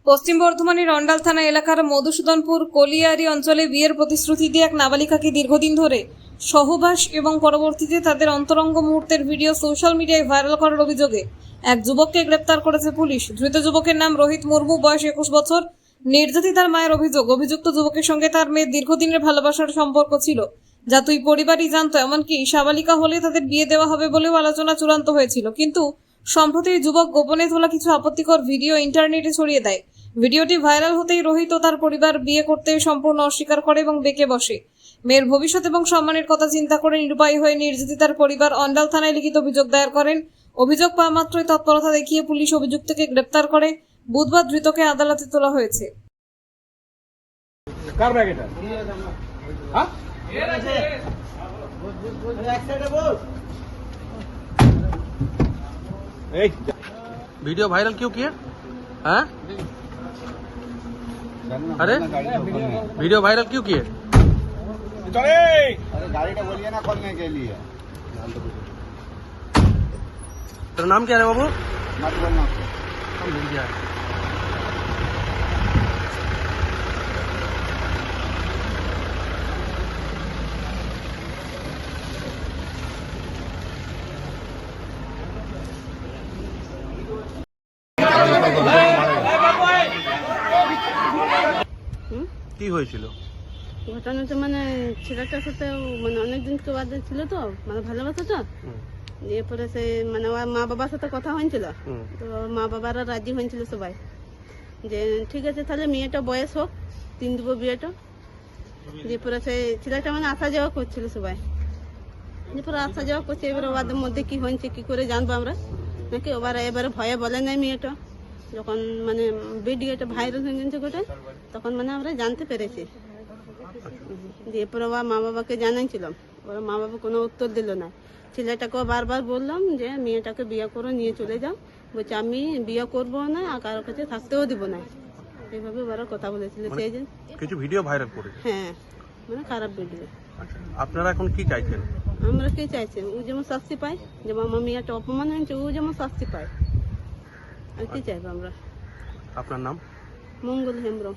পশ্চিম বর্ধমানের অন্ডাল থানা এলাকার মধুসূদনপুর কলিয়ারি অঞ্চলে বিয়ের প্রতিশ্রুতি দিয়ে এক নাবালিকাকে দীর্ঘদিন ধরে সহবাস এবং পরবর্তীতে তাদের অন্তরঙ্গ মুহূর্তের ভিডিও সোশ্যাল মিডিয়ায় ভাইরাল করার অভিযোগে এক যুবককে গ্রেপ্তার করেছে পুলিশ। ধৃত যুবকের নাম রোহিত মুর্মু, বয়স 21 বছর। নির্যাতিতার মায়ের অভিযোগ, অভিযুক্ত যুবকের সঙ্গে তার মেয়ের দীর্ঘদিনের ভালোবাসার সম্পর্ক ছিল, যা দুই পরিবারই জানতো। এমনকি সাবালিকা হলে তাদের বিয়ে দেওয়া হবে বলেও আলোচনা চূড়ান্ত হয়েছিল। কিন্তু সম্প্রতি যুবক গোপনে তোলা কিছু আপত্তিকর ভিডিও ইন্টারনেটে ছড়িয়ে দেয়। ভিডিওটি ভাইরাল হতেই রোহিত ও তার পরিবার বিয়ে করতে সম্পূর্ণ অস্বীকার করে এবং বেঁকে বসে। মেয়ের ভবিষ্যৎ এবং সম্মানের কথা চিন্তা করে নিরুপায় হয়ে নির্যাতিতার পরিবার অন্ডাল থানায় লিখিত অভিযোগ দায়ের করেন। অভিযোগ পাওয়া মাত্রই তৎপরতা দেখিয়ে পুলিশ অভিযুক্তকে গ্রেপ্তার করে। বুধবার ধৃতকে আদালতে তোলা হয়েছে। কার ব্যাগ এটা? হ্যাঁ? এই वीडियो वायरल क्यों किया? हाँ? अरे वीडियो वायरल क्यों किए? চলে अरे गाड़ी तो बोलिए ना खोलने के लिए। तेरा नाम क्या है बाबू? मत बोलना। हम भूल गया। কি হয়েছিল? ঘটনাটা মানে ছেলেটার সাথে মানে অনেকদিন তো বাদে ছিল তো, মানে ভালোবাসা তো। এরপরে সে মানে ওর মা বাবার সাথে কথা হয়েছিল, তো মা বাবারা রাজি হয়েছিল সবাই যে ঠিক আছে তাহলে মেয়েটা বয়স হোক, 3 দেবো বিয়েটা। এরপরে সে ছেলেটা মানে আসা যাওয়া করছিল সবাই, এরপরে আসা যাওয়া করছে। এবারে ওদের মধ্যে কি হয়েছে কি করে জানবো আমরা নাকি? এবারে ভয়ে বলে নাই মেয়েটা। যখন মানে ভিডিওটা ভাইরাল হয়ে গেছে গোটা, তখন মানে আমরা জানতে পেরেছি। এরপরে ওর মা বাবাকে জানাইছিলাম, ওরা মা বাবা কোনো উত্তর দিল না। ছেলেটাকেও বারবার বললাম যে মেয়েটাকে বিয়ে করে নিয়ে চলে যাও। বলছে আমি বিয়ে করবো না আর কারোর কাছে থাকতেও দিব না, এইভাবে ওরা কথা বলেছিল। সেই যে কিছু ভিডিও ভাইরাল করে, হ্যাঁ মানে খারাপ ভিডিও। আপনারা এখন কি চাইছেন? আমরা কি চাইছি? ও যেমন শাস্তি পায়, যেমন আমার মেয়েটা অপমান হয়েছে ও যেমন শাস্তি পায়। আর কি চাইবো আমরা? আপনার নাম? মঙ্গল হেমব্রম।